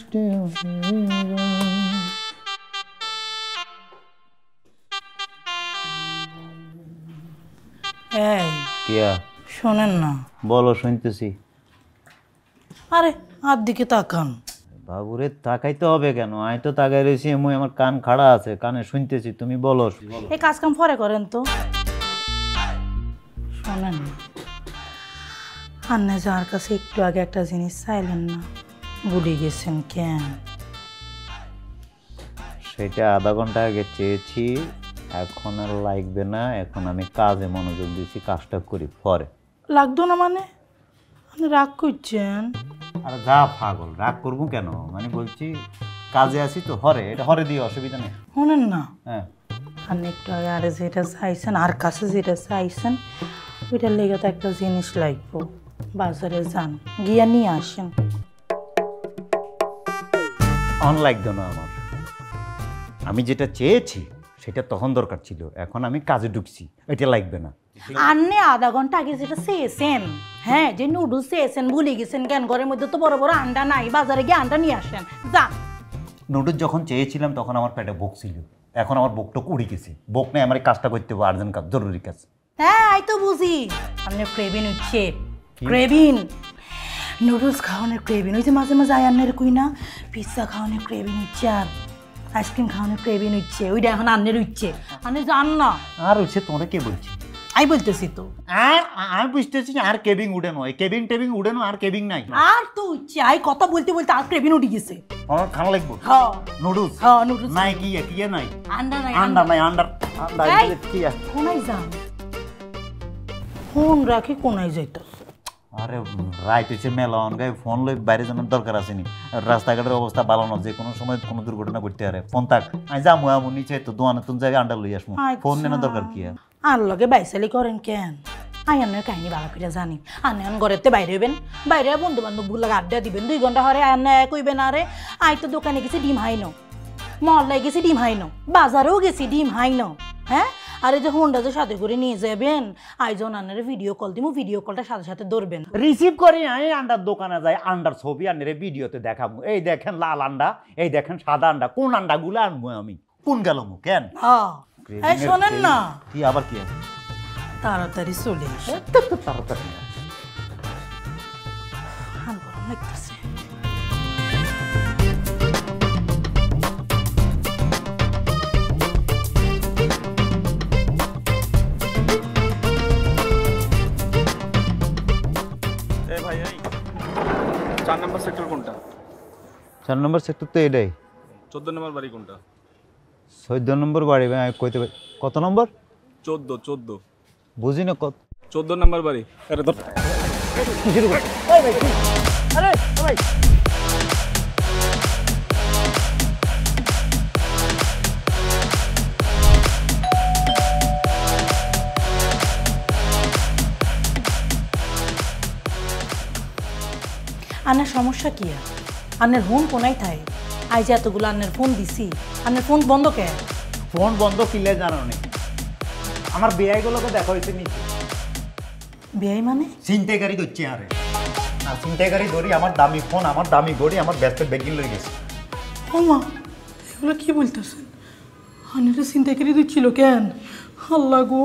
এই কিয়া শোনেন না? বলো, শুনতেছি। আরে আর দিকে তাকান। বাবুরে তাকাইতে হবে কেন? আমি তো তাকাই রয়েছি, মুই আমার কান খাড়া আছে, কানে শুনতেছি। তুমি বলো। এই কাজ কাম পরে করেন তো। শোনেন না, আন্নে যার কাছে একটু আগে একটা জিনিস চাইলেন না, ভুলে গেছেন কেন? সেটা আধা ঘন্টা আগে চেয়েছি, এখন আর লাগবে না। এখন আমি কাজে মনোযোগ দিচ্ছি, কাজটা করি পরে। লাগতো না মানে? আপনি রাগ করছেন? আরে যা পাগল, রাগ করবো কেন? মানে বলছি কাজে আছি তো, হরে এটা হরে দিয়ে অসুবিধা নেই। শোনেন না, হ্যাঁ আপনি একটু আগে আরে যেটা চাইছেন, আর কাছে যেটা চাইছেন, ওইটার লেগে তো একটা জিনিস লাগবো। বাজারে যান, গিয়া নিয়ে আসেন। অন লাগতো না আমার, আমি যেটা চেয়েছি সেটা তখন দরকার ছিল, এখন আমি কাজে ঢুকছি, এটা লাগবে না। আপনি আধা ঘন্টা আগে যেটা চেয়েছেন, হ্যাঁ যে নুডলস চেয়েছেন, ভুলে গেছেন কেন? ঘরের মধ্যে তো বড় বড় আন্ডা নাই, বাজারে গিয়ে আন্ডা নিয়ে আসেন যান। নুডলস যখন চেয়েছিলাম তখন আমার পেটে ভোক ছিল, এখন আমার ভোকটা উড়ে গেছে। ভোক নেই, আমার কাজটা করতে হবে, আর্জেন্ট কাজ, জরুরি কাজ। হ্যাঁ এই তো বুঝি আপনি ক্রেভিন হচ্ছে, ক্রেভিন নুডলস খাওয়ানোর ক্রেভিন। ওই যে মাঝে মাঝে আয়ান্নের কই না, পিৎজা খাওয়ানোর ক্রেভিন হচ্ছে, আর আইসক্রিম খাওয়ানোর ক্রেভিন হচ্ছে, ওইটা এখন আন্নের হচ্ছে। আপনি জান না? আর হচ্ছে তোমরা কে বলছি? আমি বলতেছি তো। আর বুঝতেছি আর কেবিং উঠে নয়, কেবিং টেবিং উঠে নয়, আর কেবিং নাই। আর তো হচ্ছে আই কথা বলতে বলতে আর ক্রেভিন উঠে গেছে। আমার খাওয়া লাগবে। হ্যাঁ নুডলস, হ্যাঁ নুডলস নাই। কি কি নাই? আন্ডা নাই, আন্ডা নাই, আন্ডা আন্ডা কি আছে? কোনাই যান, ফোন রাখি কোনাই যাইতো। আরে রাইট হচ্ছে মেলন গায়ে ফোন লই বাইরে যাওয়ার দরকার আছে নি? রাস্তাঘাটের অবস্থা ভালো না, যে কোনো সময় কোনো দুর্ঘটনা ঘটতে পারে। ফোন থাক, আমি যাবো এমন নিচে তো দোয়ানে তুমি জায়গায় আন্ডা লই আসবো। ফোন নেওয়ার দরকার কি? আর লগে বাইসালি করেন কেন? আয়ানের কাহিনী ভালো করে জানি। আন ঘরেতে বাইরে হইবেন, বাইরে বন্ধু বান্ধব গুলো আড্ডা দিবেন, 2 ঘন্টা হরে আনে কইবেন আরে আই তো দোকানে গেছি ডিম হাইনো, মহল্লায় গেছি ডিম হাইনো, বাজারেও গেছি ডিম হাইনো। হ্যাঁ আর এই যে হোন্ডা যে সাথে করে নিয়ে যাবেন, আইজন আন্নারে ভিডিও কল দিমু, ভিডিও কলটা সাথে সাথে ধরবেন, রিসিভ করে আমি আন্ডার দোকানে যাই, আন্ডার ছবি আন্নারে ভিডিওতে দেখাবো। এই দেখেন লাল আন্ডা, এই দেখেন সাদা আন্ডা, কোন আন্ডাগুলো আনবো আমি? কোন গেল কেন? হ্যাঁ শোনেন না, কি আবার কি তাড়াতাড়ি চলে আসে। তাড়াতাড়ি লাগতেছে। ভাই 4 নম্বর সেক্টর কোনটা? 4 নম্বর সেক্টর তো এটাই। 14 নম্বর বাড়ি কোনটা? 14 নম্বর বাড়ি। ভাই কইতে পারি কত নম্বর? 14 বুঝি না কত। 14 নম্বর বাড়ি। আরে ধর কি শুরু করে? এই ভাই আরে ভাই আন্নার সমস্যা কি? আন্নার ফোন কোনাই থাকে? আই যে এতগুলো আন্নার ফোন দিছি, আন্নার ফোন বন্ধ কে? ফোন বন্ধ কিলে জানো নি? আমার বেআইগুলোকে দেখা হয়েছে নিচে। বেআই মানে? ছিনতাইকারী ধরছে আরে। আর ছিনতাইকারী ধরি আমার দামি ফোন, আমার দামি ঘড়ি, আমার ব্যস্ত ব্যাগিং লেগে গেছে। ও মা, এগুলো কি বলতেছেন? আন্নারে ছিনতাইকারী ধরছিল কেন? আল্লাহ গো।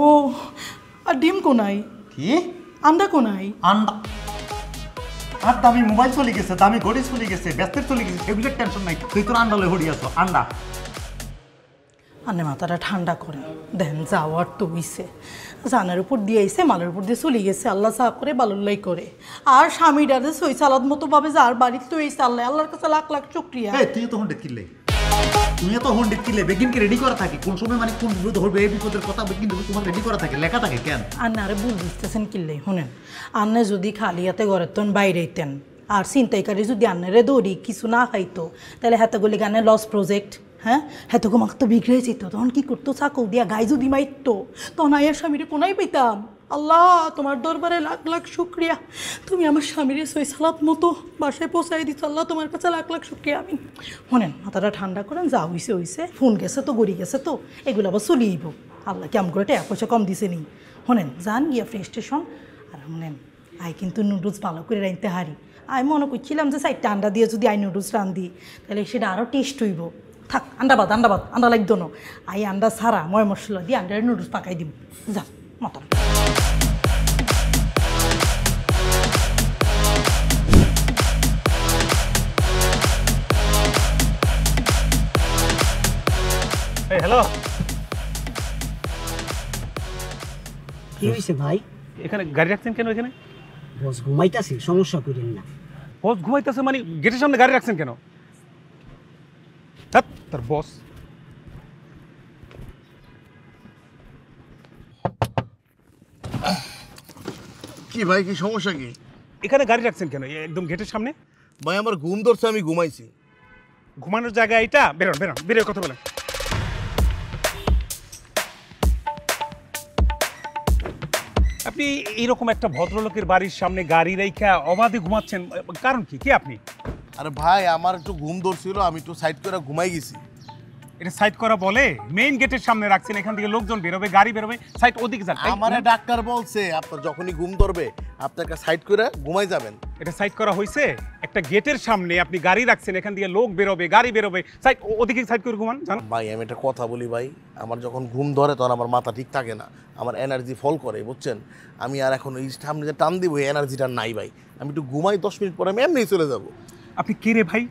আর ডিম কোনাই? কি? আন্ডা কোনাই? আন্ডা আর দামি মোবাইল চলে গেছে, দামি ঘড়ি চলে গেছে, ব্যস্তের চলে গেছে, সেগুলোর টেনশন নাই। তুই তোর আন্ডা লই হড়ি আছো, আন্ডা। আন্নে মাথাটা ঠান্ডা করে দেন, যাওয়ার তো হইছে, জানের উপর দিয়ে আইসে, মালের উপর দিয়ে চলে গেছে, আল্লাহ চা করে বালুল্লাই করে। আর স্বামীটারে সই সালাদ মতো ভাবে যার বাড়িতে তো এইসে, আল্লাহ আল্লাহর কাছে লাখ লাখ শুকরিয়া। তুই তো হন্ডে কিনলে, তুমি তো হন্ডে কিনলে, বেগিনকে রেডি করা থাকে, কোন সময় মানে কোন বিপদ হবে এই বিপদের কথা কিন্তু তোমার রেডি করা থাকে, লেখা থাকে কেন? আন্নে আরে ভুল বুঝতেছেন কিনলে। শুনেন, আন্নে যদি খালি হাতে ঘরের তখন বাইরে হইতেন, আর ছিনতাইকারী যদি আন্নারে দৌড়ি কিছু না খাইতো, তাহলে হাতেগুলি গানে লস প্রজেক্ট। হ্যাঁ হেতগো মাকে তো বিগড়ে যেত, তখন কি করতো? চাকু দিয়া গায়ে যদি মাইতো, তখন আয়ার স্বামীরে কোনাই পেতাম। আল্লাহ তোমার দরবারে লাখ লাখ শুক্রিয়া, তুমি আমার স্বামীরে সই সালাত মতো বাসায় পৌঁছাই দিচ্ছ। আল্লাহ তোমার কাছে লাখ লাখ শুক্রিয়া। আমি শোনেন, মাথাটা ঠান্ডা করেন, যা হইছে হইছে, ফোন গেছে তো গড়ি গেছে তো, এগুলো আবার চলিয়েইব। আল্লাহ কেমন করে টাকা পয়সা কম দিছে নি। শোনেন, যান গিয়া ফ্রেশ স্টেশন। আর শোনেন, আই কিন্তু নুডলস ভালো করে রাইতে হারি, আমি মনে করছিলাম যে 4টা আন্ডা দিয়ে যদি আই নুডলস রান্ধি তাহলে সেটা আরও টেস্ট হইব। থাক, আন্ডা লাগতো না। আই আন্ডা ছাড়া ময় মশলা দিয়ে আন্ডার নুডলস পাকাই দিব। যা মতন। হ্যালো, কি হয়েছে ভাই? এখানে গাড়ি রাখছেন কেন? এখানে বস ঘুমাইতাছে, সমস্যা করেন না। বস ঘুমাইতেছে মানে গেটের সামনে গাড়ি রাখছেন কেন? তার বস কি ভাই, কি সমস্যা কি? এখানে গাড়ি রাখছেন কেন একদম গেটের সামনে? ভাই আমার ঘুম ধরছে, আমি ঘুমাইছি। ঘুমানোর জায়গা এটা? বেরোন বেরোন, বেরিয়ে কথা বলেন। আপনি এইরকম একটা ভদ্রলোকের বাড়ির সামনে গাড়ি রেখা অবাধে ঘুমাচ্ছেন, কারণ কি? কে আপনি? আরে ভাই আমার একটু ঘুম ধরছিল, আমি একটু সাইড করে ঘুমাই গেছি। এটা সাইড করা বলে? মেইন গেটের সামনে রাখছেন, এখান থেকে লোকজন বেরোবে, গাড়ি বেরোবে, সাইড ওদিকে যান। আমারে ডাক্তার বলছে আপনার যখনই ঘুম ধরবে আপনাকে সাইড করে ঘুমাই যাবেন। এটা সাইড করা হয়েছে? একটা গেটের সামনে আপনি গাড়ি রাখছেন, এখান দিয়ে লোক বেরোবে, গাড়ি বেরোবে, সাইড ওদিকে সাইড করে ঘুমান জান। ভাই আমি একটা কথা বলি ভাই, আমার যখন ঘুম ধরে তখন আমার মাথা ঠিক থাকে না, আমার এনার্জি ফল করে, বুঝছেন? আমি আর এখন এই সামনে যে টান দিব এই এনার্জিটা নাই ভাই। আমি একটু ঘুমাই, 10 মিনিট পরে আমি এমনিই চলে যাব। আপনি কে রে ভাই?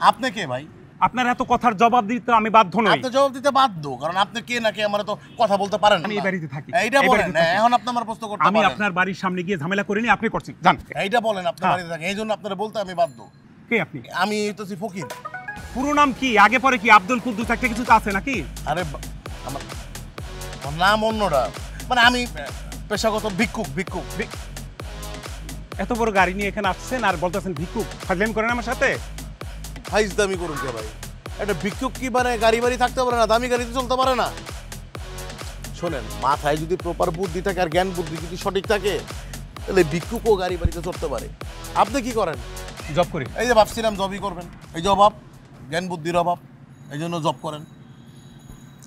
আপনি কে ভাই? আপনার এত কথার জবাব দিতে আমি বাধ্য নই। আপনি জবাব দিতে বাধ্য, কারণ আপনি কে নাকি আমার তো কথা বলতে পারেন না। আমি এই বাড়িতে থাকি। এইটা এই বলেন বাড়িতে থাকি। এখন আপনি আমার প্রশ্ন করতে আমি পারেন। আপনার বাড়ির সামনে গিয়ে ঝামেলা করিনি, আপনি করছেন জান। এইটা বলেন আপনার হ্যাঁ। বাড়িতে থাকে, এই জন্য আপনারা বলতে আমি বাধ্য। কে আপনি? আমি হইতেছি ফকির। পুরো নাম কি? আগে পরে কি আব্দুল কুদ্দুস একটা কিছু তো আছে নাকি? আরে আমার আমার নাম অন্যটা, মানে আমি পেশাগত ভিক্ষুক। এত বড় গাড়ি নিয়ে এখানে আসছেন আর বলতেছেন ভিক্ষুক? ফাজলামি করেন আমার সাথে? হাইজ দামি করুন কে ভাই? একটা ভিক্ষুক কি মানে গাড়ি বাড়ি থাকতে পারে না, দামি গাড়িতে চলতে পারে না? শোনেন, মাথায় যদি প্রপার বুদ্ধি থাকে আর জ্ঞান বুদ্ধি যদি সঠিক থাকে তাহলে ভিক্ষুকও গাড়ি বাড়িতে চড়তে পারে। আপনি কি করেন? জব করি। এই যে ভাবছিলাম জবই করবেন, এই যে অভাব, জ্ঞান বুদ্ধির অভাব, এই জন্য জব করেন।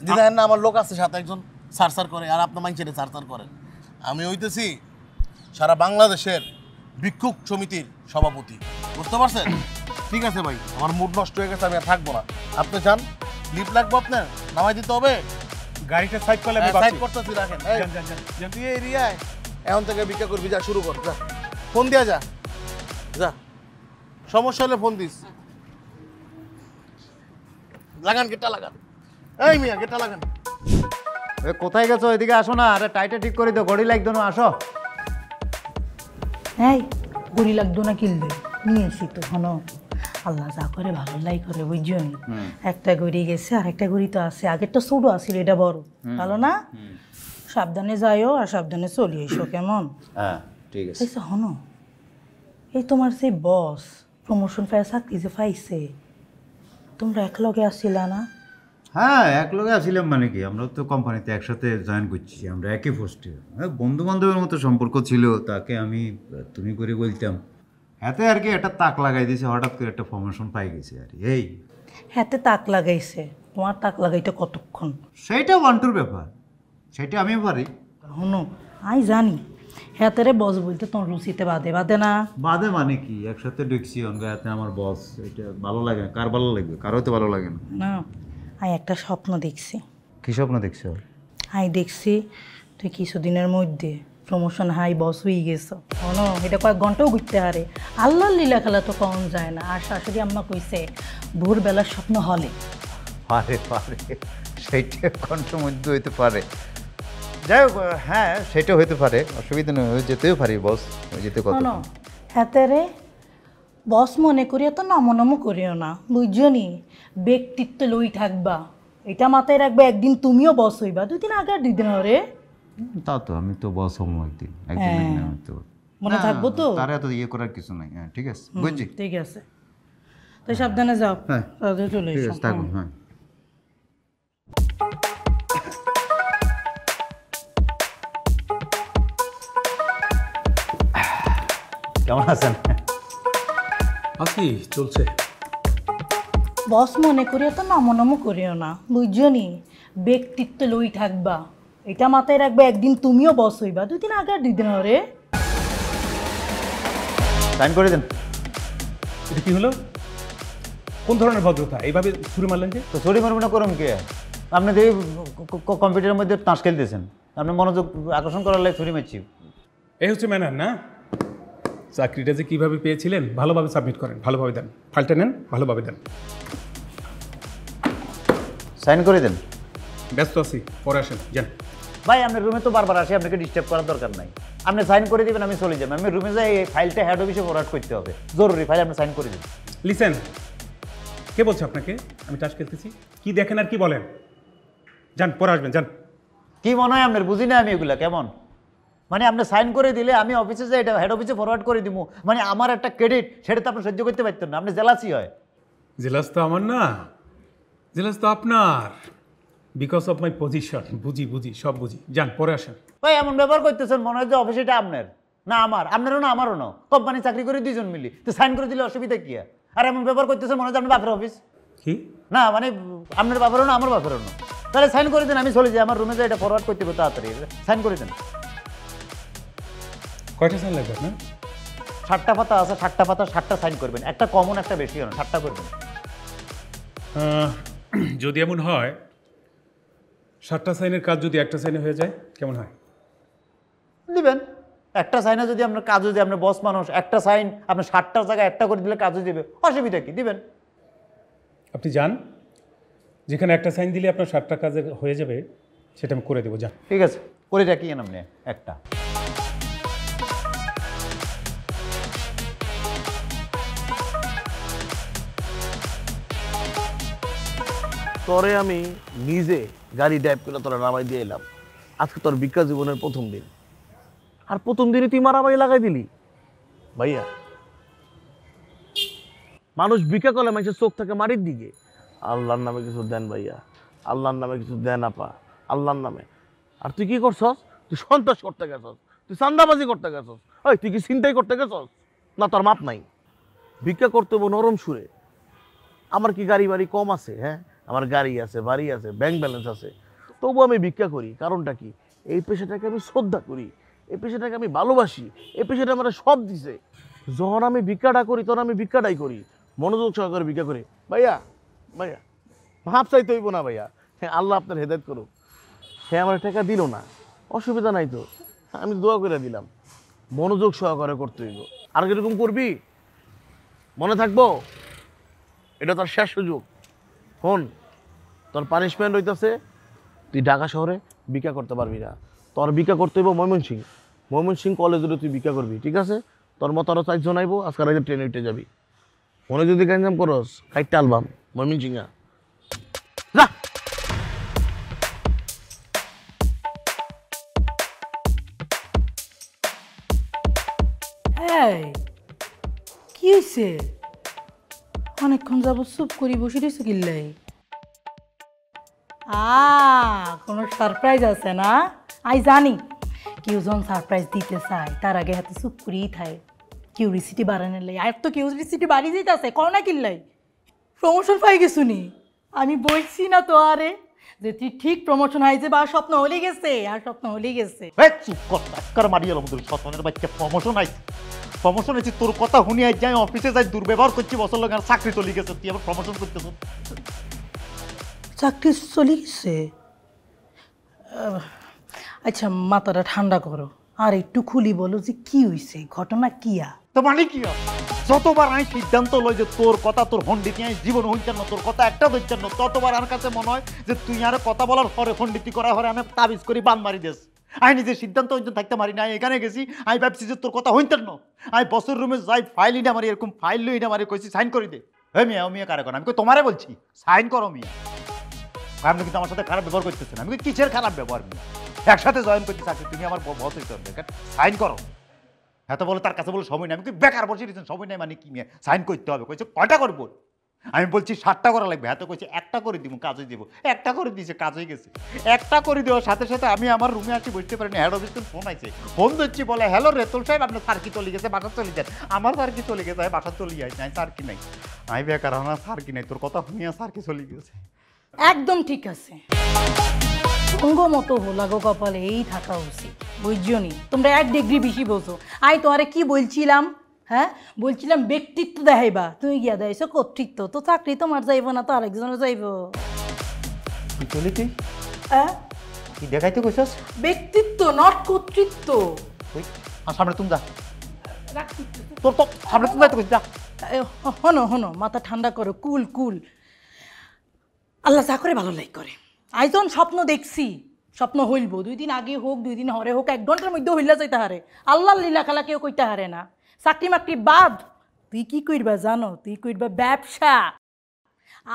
দিদার না আমার লোক আছে সাথে একজন সারসার করে, আর আপনার মাইন্ডসেটে সারসার করেন। আমি হইতেছি সারা বাংলাদেশের ভিক্ষুক সমিতির সভাপতি, বুঝতে পারছেন? ঠিক আছে ভাই, আমার মুড নষ্ট হয়ে গেছে, আমি আর থাকবো না। আপনি যান, লিফট লাগবে আপনার, নামাই দিতে হবে। গাড়িটা সাইড করলে আমি সাইড বাঁচি। করতেছি, রাখেন। যান, যান, যান, যান। তুই এই এরিয়ায় এখন থেকে ভিক্ষা করবি, যা শুরু কর, যা ফোন দিয়া যা, যা সমস্যা হলে ফোন দিস। লাগান গেটটা লাগান, এই মিয়া গেটটা লাগান। কোথায় গেছো? এদিকে আসো না। আরে টাইটা ঠিক করে দাও, গড়ি লাগতো না, আসো। এই গড়ি লাগতো না কিনলে নিয়ে এসি তো হনো। আল্লাহ যা করে ভালোলাই করে, বুঝছো নি? একটা গড়ি গেছে আর একটা গড়ি তো আছে, আগেরটা ছোট আছিল, এটা বড়। ভালো না? সাবধানে যাইও আর সাবধানে চলে এসো, কেমন? হ্যাঁ ঠিক আছে। আচ্ছা হনো, এই তোমার যে বস প্রমোশন পায়, চাকরি যে পাইছে, তোমরা একলগে আসছিলা না? হ্যাঁ এক লগে আসছিলাম, মানে কি আমরা তো কোম্পানিতে একসাথে জয়েন করছি, আমরা একই পোস্টে, বন্ধু বান্ধবের মতো সম্পর্ক ছিল। তাকে আমি তুমি করে বলতাম, হাতে আর কি একটা তাক লাগাই দিয়েছে, হঠাৎ করে একটা প্রমোশন পাই গেছে আর কি। এই হাতে তাক লাগাইছে, তোমার তাক লাগাইতে কতক্ষণ? সেইটা ওয়ান্টুর ব্যাপার, সেটা আমিও পারি। হনো আই জানি হাতেরে বস বলতে তোমার রুচিতে বাদে বাদে না? বাদে মানে কি, একসাথে ঢুকছি অনগা, হাতে আমার বস, এটা ভালো লাগে না। কার ভালো লাগবে? কারো তো ভালো লাগে না। না, আমি একটা স্বপ্ন দেখছি। কি স্বপ্ন দেখছো? আমি দেখছি তুই কিছুদিনের মধ্যে প্রমোশন হাই বস হয়ে গেছ। হনো এটা কয়েক ঘন্টাও ঘুরতে হারে, আল্লাহর লীলা খেলা তো কম যায় না। আর শাশুড়ি আম্মা কইছে ভোরবেলার স্বপ্ন হলে। পারে পারে, সেইটা কণ্ঠ মধ্যে হইতে পারে। যাই হোক, হ্যাঁ সেটা হইতে পারে, অসুবিধা নেই, যেতেও পারি বস, যেতে কত। শোনো হাতেরে বস মনে করিও তো নমনম করিও না, বুঝছো নি? ব্যক্তিত্ব লই থাকবা, এটা মাথায় রাখবে। একদিন তুমিও বস হইবা, 2 দিন আগে আর 2 দিন হরে। তা তো আমি তো বস হবো একদিন, একদিন না আমি তো মনে থাকবো তো? তার এত ইয়ে করার কিছু নাই। হ্যাঁ ঠিক আছে, বুঝছি। ঠিক আছে, তো সাবধানে যাও। হ্যাঁ তাড়াতাড়ি চলে ঠিক এসো। আছে, থাকুন। হ্যাঁ কেমন আছেন? আছি, চলছে। বস মনে করিও তো নমনম করিও না, বুঝছো নি? ব্যক্তিত্ব লই থাকবা, এটা মাথায় রাখবে। একদিন তুমিও বস হইবা, 2 দিন আগে আর 2 দিন হরে। সাইন করে দেন। এটা কি হলো? কোন ধরনের ভদ্রতা? এইভাবে ছুরি মারলেন যে? তো সরি মারবো না করুন কে? আপনি দেখি কম্পিউটারের মধ্যে তাস খেলতেছেন, আপনি মনোযোগ আকর্ষণ করার লাগে ছুরি মারছি। এই হচ্ছে ম্যানার না? চাকরিটা যে কীভাবে পেয়েছিলেন, ভালোভাবে সাবমিট করেন, ভালোভাবে দেন, ফাইলটা নেন, ভালোভাবে দেন। সাইন করে দেন। ব্যস্ত আছি, পরে আসেন, যান। ভাই আপনার রুমে তো বারবার আসে, আপনাকে ডিস্টার্ব করার দরকার নাই। আপনি সাইন করে দিবেন, আমি চলে যাবেন। আমি রুমে যাই, এই ফাইলটা হেড অফিসে ফরওয়ার্ড করতে হবে, জরুরি ফাইল। আপনি সাইন করে দিন। লিসেন, কে বলছে আপনাকে আমি তাস খেলতেছি? কি দেখেন আর কি বলেন? যান, পরে আসবেন, যান। কি মনে হয় আপনার? বুঝি না আমি এগুলা কেমন। মানে আপনি সাইন করে দিলে আমি অফিসে যাই, এটা হেড অফিসে ফরওয়ার্ড করে দিব, মানে আমার একটা ক্রেডিট, সেটা তো আপনি সহ্য করতে পারতেন না। আপনি জেলাসি হয়। জেলাস তো আমার না, জেলাস তো আপনার, বিকজ অফ মাই পজিশন। বুঝি বুঝি, সব বুঝি। যান, পরে আসেন। ভাই এমন ব্যবহার করতেছেন, মনে হয় যে অফিস এটা আপনার না আমার, আপনারও না আমারও না, কোম্পানি চাকরি করে দুইজন মিলি, তো সাইন করে দিলে অসুবিধা কি? আর এমন ব্যবহার করতেছেন মনে হয় যে আপনার বাপের অফিস। কি না মানে আপনার বাপেরও না আমার বাপেরও না। তাহলে সাইন করে দেন, আমি চলে যাই, আমার রুমে যাই, এটা ফরওয়ার্ড করতে হবে তাড়াতাড়ি। সাইন করে দেন। কয়টা সাইন লাগবে আপনার? 7টা পাতা আছে, 7টা পাতা 7টা সাইন করবেন, একটা কমন একটা বেশি না, 7টা করবেন। যদি এমন হয় 7টা সাইনের কাজ যদি একটা সাইনে হয়ে যায় কেমন হয়? দিবেন একটা সাইনে, যদি আপনার কাজ, যদি আপনার বস মানুষ, একটা সাইন আপনি 7টার জায়গায় একটা করে দিলে কাজও দেবে, অসুবিধা কি? দিবেন। আপনি যান, যেখানে একটা সাইন দিলে আপনার 7টা কাজে হয়ে যাবে সেটা আমি করে দেবো। যান। ঠিক আছে, করে রাখিয়েন আপনি একটা। তোরে আমি নিজে গাড়ি ড্রাইভ করে তোরা নামাই দিয়ে এলাম। আজকে তোর ভিক্ষা জীবনের প্রথম দিন, আর প্রথম দিনে তুই মারামারি লাগাই দিলি। ভাইয়া, মানুষ ভিক্ষা করলে মানুষের চোখ থাকে মারির দিকে। আল্লাহর নামে কিছু দেন ভাইয়া, আল্লাহর নামে কিছু দেন আপা, আল্লাহর নামে। আর তুই কি করছস? তুই সন্ত্রাস করতে গেছস, তুই চান্দাবাজি করতে গেছস। ওই তুই কি ছিনতাই করতে গেছস? না, তোর মাপ নাই। ভিক্ষা করতে হবো নরম সুরে। আমার কি গাড়ি বাড়ি কম আছে? হ্যাঁ, আমার গাড়ি আছে, বাড়ি আছে, ব্যাংক ব্যালেন্স আছে, তবু আমি ভিক্ষা করি। কারণটা কি? এই পেশাটাকে আমি শ্রদ্ধা করি, এই পেশাটাকে আমি ভালোবাসি, এই পেশাটা আমার সব দিছে। যখন আমি ভিক্ষাটা করি তখন আমি ভিক্ষাটাই করি, মনোযোগ সহকারে ভিক্ষা করি। ভাইয়া, ভাইয়া ভাব চাইতে হইব না ভাইয়া। হ্যাঁ, আল্লাহ আপনার হেদায়েত করুক। হ্যাঁ, আমার টাকা দিল না, অসুবিধা নাই তো, আমি দোয়া করে দিলাম। মনোযোগ সহকারে করতে হইব। আর কিরকম করবি মনে থাকবো, এটা তোর শেষ সুযোগ। শোন, তোর পানিশমেন্ট হইতেছে তুই ঢাকা শহরে ভিক্ষা করতে পারবি না। তোর ভিক্ষা করতে হইব ময়মনসিং, ময়মনসিং কলেজে তুই ভিক্ষা করবি, ঠিক আছে? তোর মতো আরও 4 জন আইব, আজকে রাইতে ট্রেনে উঠে যাবি। মনে যদি গ্যাঞ্জাম করস, কাইটটা আলবাম ময়মনসিংহা যা। এই কি হয়েছে? অনেকক্ষণ যাব চুপ করি বসে রয়েছে কিল্লাই। কোনো সারপ্রাইজ আছে না? আই জানি কেউ যখন সারপ্রাইজ দিতে চায় তার আগে হাতে চুপ করেই থাকে। কিউরিসিটি বাড়ানোর লাই, আর তো কিউরিসিটি বাড়িয়ে যেতে আছে, কর না কিল্লাই। প্রমোশন পাই গেছু নি? আমি বলছি না তো আরে যে তুই ঠিক প্রমোশন হয়েছে, বা স্বপ্ন হলে গেছে, আর স্বপ্ন হলে গেছে। চুপ কর, টাক্কার মারিয়ে আমাদের সতনের বাচ্চা। প্রমোশন আইছে, প্রমোশন হয়েছে, তোর কথা শুনি আই যাই অফিসে যাই, দুর্ব্যবহার করছি বছর লোক, আর চাকরি চলে গেছে, তুই আবার প্রমোশন করতেছ? চাকরি চলে গেছে? আচ্ছা মাথাটা ঠান্ডা করো, আর একটু খুলি বলো যে কি হয়েছে, ঘটনা কিয়া? তো মানে কি? যতবার আমি সিদ্ধান্ত লই যে তোর কথা, তোর হন্ডিতি আমি জীবন হইতেন না, তোর কথা একটা ধরছেন না, ততবার আমার কাছে মনে হয় যে তুই আর কথা বলার পরে হন্ডিতি করা হরে আমি তাবিজ করি বান মারি দিস। আমি নিজের সিদ্ধান্ত হইতে থাকতে পারি না। এখানে গেছি, আমি ভাবছি যে তোর কথা হইতেন না, আমি বছর রুমে যাই, ফাইল ইনা মারি, এরকম ফাইল লই না মারি, কইছি সাইন করে দে। হে মিয়া, ও মিয়া কারে কর? আমি কই তোমারে বলছি সাইন করো মিয়া। আপনি কিন্তু আমার সাথে খারাপ ব্যবহার করতেছেন। আমি কিসের খারাপ ব্যবহার? মিয়া একসাথে জয়েন করতে চাকরি, তুমি আমার বস হইতে হবে, সাইন করো। হ্যাঁ তো বলে তার কাছে বলে সময় নেই। আমি কি বেকার বসে দিয়েছেন? সময় নেই মানে কি? মেয়ে সাইন করতে হবে। কইছে কয়টা করবো? আমি বলছি 7টা করা লাগবে। হ্যাঁ তো কইছে একটা করে দিব, কাজই দিব। একটা করে দিয়েছে, কাজ হয়ে গেছে। একটা করে দেওয়ার সাথে সাথে আমি আমার রুমে আসি, বুঝতে পারিনি হেড অফিস ফোন আছে। ফোন দিচ্ছি, বলে হ্যালো রেতুল সাহেব, আপনার স্যার কি চলে গেছে, বাসা চলে যান। আমার স্যার কি চলে গেছে, বাসা চলে যায় নাই, স্যার কি নাই। আমি বেকার না, স্যার কি নাই, তোর কথা শুনিয়া স্যার কি চলে গেছে। একদম ঠিক আছে, অঙ্গ মতো হোলাগো কপালে এই থাকা উচিত, বুঝছো নি? তোমরা 1 ডিগ্রি বেশি বোঝো। আই তো আরে কি বলছিলাম, হ্যাঁ বলছিলাম ব্যক্তিত্ব দেখাইবা তুমি গিয়া দেয়ছো কর্তৃত্ব, তো চাকরি তোমার যাইব না তো আরেকজনের যাইব। কি চলি তুই হ্যাঁ কি দেখাইতে কইছস? ব্যক্তিত্ব নট কর্তৃত্ব। ওই আর সামনে তুমি যা, রাখছি। তোর তো সামনে তুমি যাইতে কইছ, যা। হনো হনো মাথা ঠান্ডা করো, কুল কুল। আল্লাহ যা করে ভালো লাইক করে। আইজন স্বপ্ন দেখছি, স্বপ্ন হইলব 2 দিন আগে হোক 2 দিন হরে হোক 1 ঘন্টার মধ্যে হইলা যাইতে হারে। আল্লাহর লীলা খেলা কেউ কইতে হারে না। চাকরি মাকরি বাদ, তুই কি কইরবা জানো? তুই কইরবা ব্যবসা,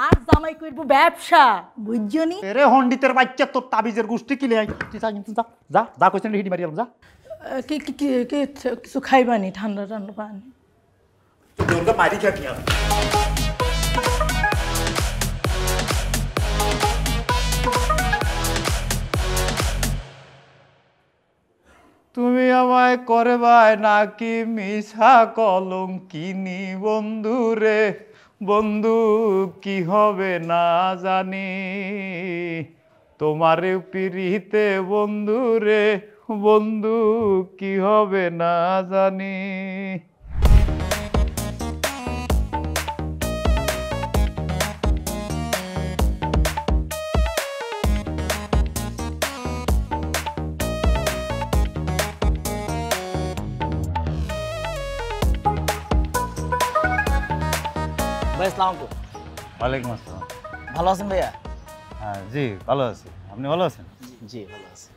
আর জামাই কইরব ব্যবসা, বুঝছনি? এরে হন্ডিতের বাচ্চা, তোর তাবিজের গোষ্ঠী কি লাই, তুই যা কিন্তু যা, যা যা কইছেন হিডি মারি যা। কি কি কি কিছু খাইবানি? ঠান্ডা ঠান্ডা পানি। তোর মারি খাবি আমি। তুমি আমায় করবায় নাকি মিছা কলঙ্কিনী বন্ধু রে, বন্ধু কি হবে না জানি, তোমারে পিরিতে বন্ধু রে, বন্ধু কি হবে না জানি। ভাই আসসালামু আলাইকুম। ওয়ালাইকুম আসসালাম। ভালো আছেন ভাইয়া? হ্যাঁ জি ভালো আছি, আপনি ভালো আছেন? জি ভালো আছি।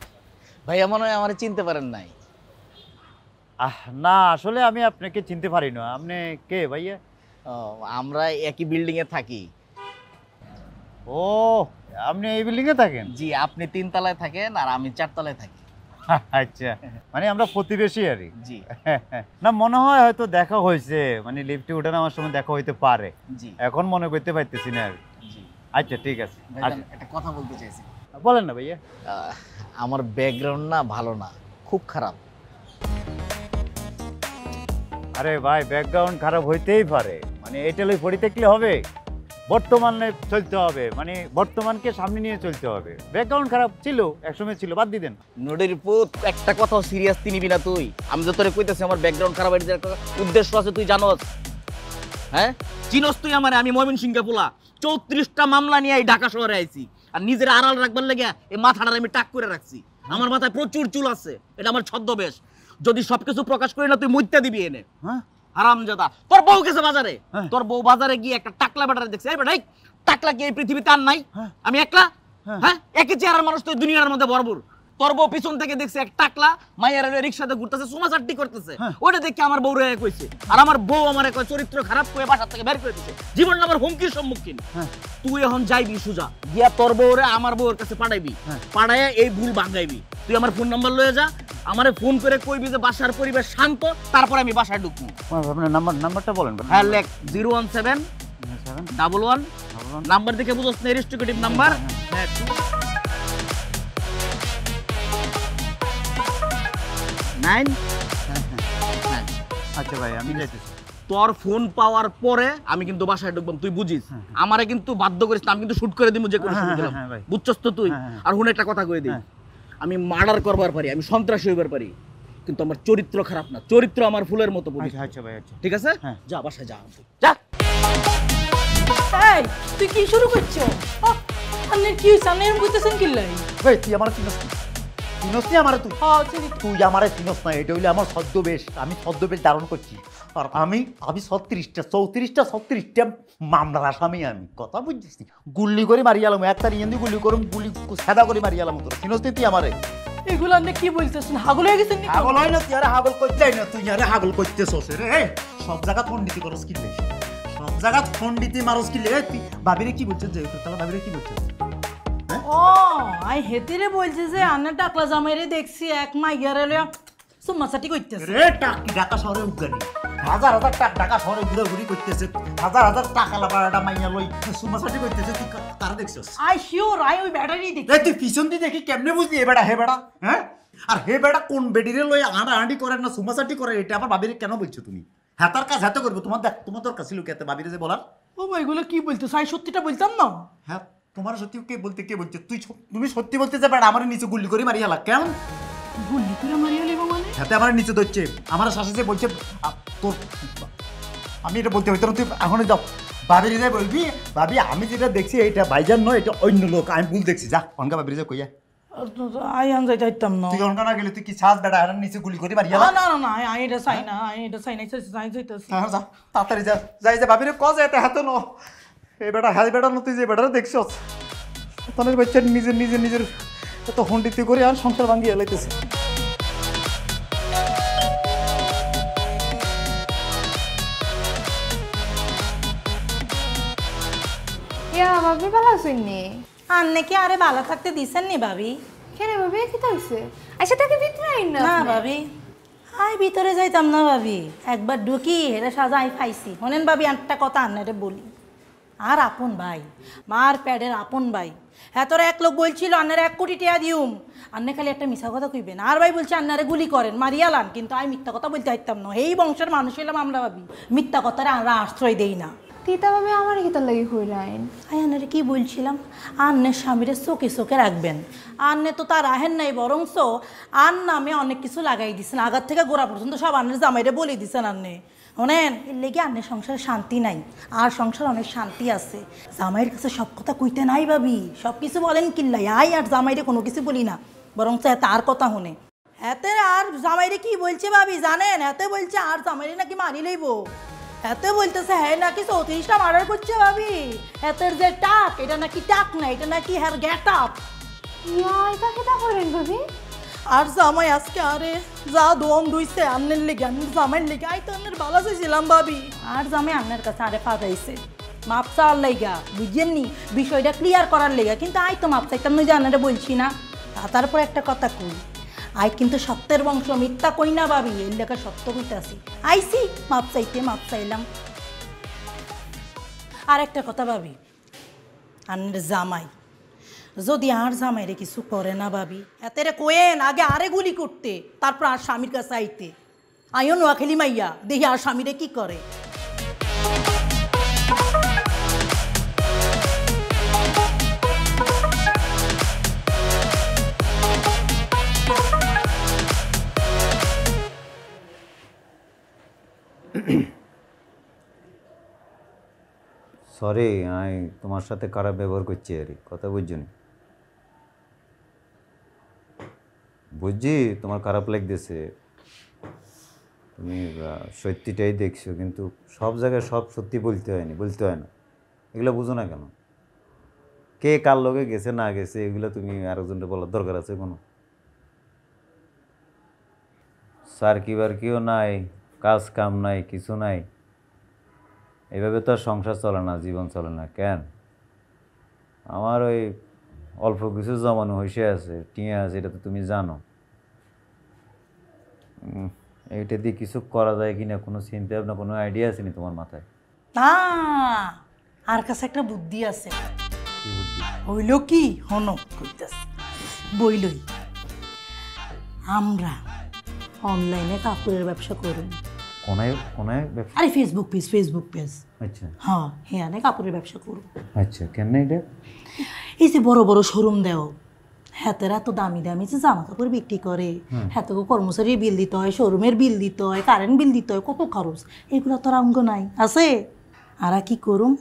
ভাইয়া মনে হয় আমার চিনতে পারেন নাই। না আসলে আমি আপনাকে চিনতে পারি না। আপনি কে ভাইয়া? ও, আমরা একই বিল্ডিং এ থাকি। ও আপনি এই বিল্ডিং এ থাকেন? জি, আপনি 3 তলায় থাকেন আর আমি 4 তলায় থাকি। আচ্ছা, মানে আমরা প্রতিবেশী আর কি। জি না মনে হয় হয়তো দেখা হয়েছে, মানে লিফটে উঠে নামার সময় দেখা হইতে পারে, জি এখন মনে করতে পারতেছি না আর কি। জি। আচ্ছা ঠিক আছে, ভাইজান, একটা কথা বলতে চাইছি। বলেন না ভাইয়া। আমার ব্যাকগ্রাউন্ড না ভালো না, খুব খারাপ। আরে ভাই ব্যাকগ্রাউন্ড খারাপ হইতেই পারে, মানে এটা লই পড়ে থাকলে হবে? বর্তমানে চলতে হবে, মানে বর্তমানকে সামনে নিয়ে চলতে হবে। ব্যাকগ্রাউন্ড খারাপ ছিল একসময়, ছিল, বাদ দিতেন। নদীর পুত, একটা কথাও সিরিয়াস নিবি না তুই। আমি তো তোরে কইতেছি আমার ব্যাকগ্রাউন্ড খারাপ, এর একটা উদ্দেশ্য আছে, তুই জানোস? হ্যাঁ চিনোস তুই আমারে? আমি ময়মনসিংহে পোলা, 34টা মামলা নিয়ে এই ঢাকা শহরে আইছি, আর নিজের আড়াল রাখবার লেগে এই মাথাটা আমি টাক করে রাখছি। আমার মাথায় প্রচুর চুল আছে, এটা আমার ছদ্মবেশ। যদি সবকিছু প্রকাশ করি না তুই মুইত্যা দিবি এনে। হ্যাঁ হারামজাদা, তোর বউ গেছে বাজারে, তোর বউ বাজারে গিয়ে একটা টাকলা বেটারে দেখছে। এই বেটাই, টাকলা কি এই পৃথিবীতে আর নাই? আমি একলা? হ্যাঁ, একই চেহারার মানুষ তো দুনিয়ার মধ্যে ভরপুর। তোর বউ পিছন থেকে দেখছে এক টাকলা মাইয়ার রিক্সাতে ঘুরতেছে, সুমাচাট্টি করতেছে, ওটা দেখে আমার বউ রে কইছে। আর আমার বউ আমার কয় চরিত্র খারাপ করে বাসা থেকে বের করে দিছে, জীবন আমার হুমকির সম্মুখীন। তুই এখন যাইবি সুজা গিয়া তোর বউরে আমার বউর কাছে পাঠাইবি, পাঠাইয়া এই ভুল ভাঙাইবি। তুই আমার ফোন নাম্বার লয়ে যা, আমারে ফোন করে কইবি যে বাসার পরিবেশ শান্ত, তারপর আমি বাসায় ঢুকবো। আপনার নাম্বারটা বলেন। হ্যাঁ লেখ 01711 নাম্বার দেখে বুঝছ না? Restrictive number. হ্যাঁ আচ্ছা ভাই আমি যাইতেছি। তোর ফোন পাওয়ার পরে আমি কিন্তু বাসায় ঢুকবাম, তুই বুঝিস। আমারে কিন্তু বাধ্য করিস না, আমি কিন্তু শুট করে দিব যে কোনো সময় দিলাম, বুঝছস তো তুই? আর হুন একটা কথা কই দিই, আমি মার্ডার করবার পারি, আমি সন্ত্রাসী হইবার পারি, কিন্তু আমার চরিত্র খারাপ না। চরিত্র আমার ফুলের মতো পবিত্র। আচ্ছা ভাই, আচ্ছা ঠিক আছে, যা বাসায় যা, যা। এই তুই কি শুরু করছো? আন্নের কি হইছে? আন্নের কইতেছেন কি লাই? ভাই তুই আমার চিনস না, চিনস না আমারে? তুই হ্যাঁ চিনি। তুই আমারে চিনস না, এটা হইলে আমার ছদ্মবেশ। আমি ছদ্মবেশ ধারণ করছি, আর আমি 34টা মামলার আসামি। আমি কথা বুঝছিস? গুল্লি করে মারি গেলাম, একটা রিয়েন্দি গুলি করুম, গুলি সাদা করে মারি গেলাম। তোর চিনস তুই আমারে? এগুলো আন্নে কি বলতেছেন? হাগল হয়ে গেছেন নাকি? হাগল হয় না তুই? আরে হাগল করতেই না তুই, আরে হাগল করতেছস রে। সব জায়গা ফন্ডিতি করস কি রে? সব জায়গা ফন্ডিতি মারস কি রে? তুই ভাবিরে কি বলছিস? যে তাহলে ভাবিরে কি বলছিস? ও আই হেতিরে বলছে যে আন্না টাকলা জামাইরে দেখছি এক মাইয়ারে লয়া সুমাসাটি কইতেছে রে। টাকি ঢাকা শহরে উদ্গানি হাজার হাজার ঢাকা শহরে ঘুরাঘুরি করতেছে, হাজার হাজার টাকা লাগাটা মাইয়া লই সুমাসাটি করতেছে। তুই তারা দেখছস? আই শিওর আই ওই ব্যাটারি দেখি। তুই পিছন দিয়ে দেখি কেমনে বুঝলি এ বেড়া হে বেড়া? হ্যাঁ, আর হে বেড়া কোন বেডিরে লই আঁড়াআঁড়ি করে না সুমাসাটি করে? এটা আবার ভাবিরে কেন বলছো তুমি? হাতার কাজ হাতে করবো। তোমার দেখ, তোমার দরকার ছিল কেতে ভাবিরে যে বলার? ও ভাই এগুলো কি বলতেছ? আই সত্যিটা বলতাম না। হ্যাঁ তোমার সত্যি কে বলতে? কে বলছে? তুমি সত্যি বলতে যে বেড়া আমার নিচে গুলি করে মারি হালা কেন? গুলি করে মারিয়া লেব মানে সাথে আমার নিচে ধরছে আমার শাশুড়ি বলছে তোর আমি এটা বলতে হইতো না, তুই এখন যাও ভাবির যাই বলবি ভাবি আমি যেটা দেখছি এটা ভাইজান নয়, এটা অন্য লোক, আমি ভুল দেখছি, যা অনকা ভাবির যা কইয়া আই আন যাইতে হইতাম না। তুই অনকা না গেলে তুই কি ছাদ বেড়া আর নিচে গুলি করে মারিয়া না না না আই এটা চাই না, আই এটা চাই না, চাই যাইতাছি। যা তাড়াতাড়ি যা, যাই যে ভাবিরে কজ এটা হাতে ন এই বেটা হাই বেটা ন, তুই যে বেটারে দেখছস তনের বাচ্চা নিজের নিজের নিজের এত হন্ডিতে করে আর সংসার ভাঙ্গিয়ে লাইতেছে। ইয়া ভাবি ভালো আছেন নি? আর নাকি আরে ভালো থাকতে দিছেন নি ভাবি? কেন ভাবি কি হইছে? আচ্ছা তাকে ভিতরে আইন না। না ভাবি আই ভিতরে যাইতাম না ভাবি, একবার ঢুকি হেরে সাজা আই পাইছি। শোনেন ভাবি একটা কথা আন্নারে বলি, আর আপন ভাই মার প্যাডের আপন ভাই, হ্যাঁ তোরা এক লোক বলছিল আন্নারে 1 কোটি টাকা দিউম, আন্নে খালি একটা মিথ্যা কথা কইবেন, আর ভাই বলছে আন্নারে গুলি করেন মারিয়ালান, কিন্তু আমি মিথ্যা কথা বলতে পারতাম না। এই বংশের মানুষ হইলাম আমরা ভাবি, মিথ্যা কথারে আমরা আশ্রয় দেই না। তিতা ভাবি আমার কি তার লাগি হইলাইন? আই আন্নারে কি বলছিলাম, আন্নের স্বামীরে চোখে চোখে রাখবেন, আন্নে তো তার আহেন নাই, বরংস আন নামে অনেক কিছু লাগাই দিছেন, আগার থেকে গোড়া পর্যন্ত সব আন্নের জামাইরে বলে দিছেন আন্নে। শোনেন এর লেগে আন্নের সংসারে শান্তি নাই, আর সংসার অনেক শান্তি আছে। জামাইয়ের কাছে সব কথা কইতে নাই ভাবি, সব কিছু বলেন কিল্লাই, আই আর জামাইরে কোনো কিছু বলি না, বরং তার কথা শুনে। এতে আর জামাইরে কি বলছে ভাবি জানেন, এতে বলছে আর জামাইরে নাকি মারি লইব, এতে বলতেছে হ্যাঁ নাকি 34টা মার্ডার করছে ভাবি, এতের যে টাক এটা নাকি টাক না, এটা নাকি হ্যার গেট আপ। ইয়া এটা কি তা করেন ভাবি? আর জামাই আজকে আরে যা দম দুইছে আন্নের লেগে, আন্নের জামাইয়ের লেগে, আই তো আন্নের ভালো ছিলাম ভাবি, আর জামাই আন্নের কাছে আরে পাঠাইছে মাপ চাওয়ার লেগা, বুঝছেন নি বিষয়টা ক্লিয়ার করার লেগা, কিন্তু আই তো মাপ চাইতাম না যে আন্নারে বলছি না। তারপর একটা কথা কই, আই কিন্তু সত্যের বংশ, মিথ্যা কই না ভাবি, এর লেখা সত্য কইতাছি, আইসি মাপ চাইতে মাপ চাইলাম। আর একটা কথা ভাবি, আন্নের জামাই যদি আর জামাইরে কিছু করে না ভাবি, এতেরে কোয়েন আগে আরে গুলি করতে, তারপর আর স্বামীর কাছে আইতে। আইও নোয়াখালী মাইয়া দেখি আর স্বামীরে কি করে। সরি আমি তোমার সাথে খারাপ ব্যবহার করছি আর কথা বুঝছো নি, বুঝছি তোমার খারাপ লাগতেছে, তুমি সত্যিটাই দেখছো, কিন্তু সব জায়গায় সব সত্যি বলতে হয় না, এগুলো বুঝো না কেন? কে কার লগে গেছে না গেছে এগুলো তুমি আরেকজনকে বলার দরকার আছে কোনো? স্যার কিবার কিও নাই, কাজ কাম নাই, কিছু নাই, এভাবে তো আর সংসার চলে না, জীবন চলে না। কেন আমার ওই অল্প কিছু জমানো হয়েছে আছে, টিয়া আছে, এটা তো তুমি জানো। এইটা দিয়ে কিছু করা যায় কিনা কোনো চিন্তা ভাবনা, কোনো আইডিয়া আছে নি তোমার মাথায়? না আর কাছে একটা বুদ্ধি আছে। কি বুদ্ধি? হইল কি হন কইতাছে বইলই, আমরা অনলাইনে কাপড়ের ব্যবসা করুন। কোনায় কোনায় ব্যবসা? আরে ফেসবুক পেজ। আচ্ছা হ্যাঁ হ্যাঁ কাপড়ের ব্যবসা করুন। আচ্ছা কেন এটা? এই যে বড় বড় শোরুম দেও, হাতেরা তো দামি দামি যে জামা কাপড় বিক্রি করে, হাতে কর্মচারীর বিল দিতে হয়, শোরুমের বিল দিতে হয়, কারেন্ট বিল দিতে হয়, কত খরচ, এগুলো তো অঙ্গ নাই আছে। আরা কি করুম,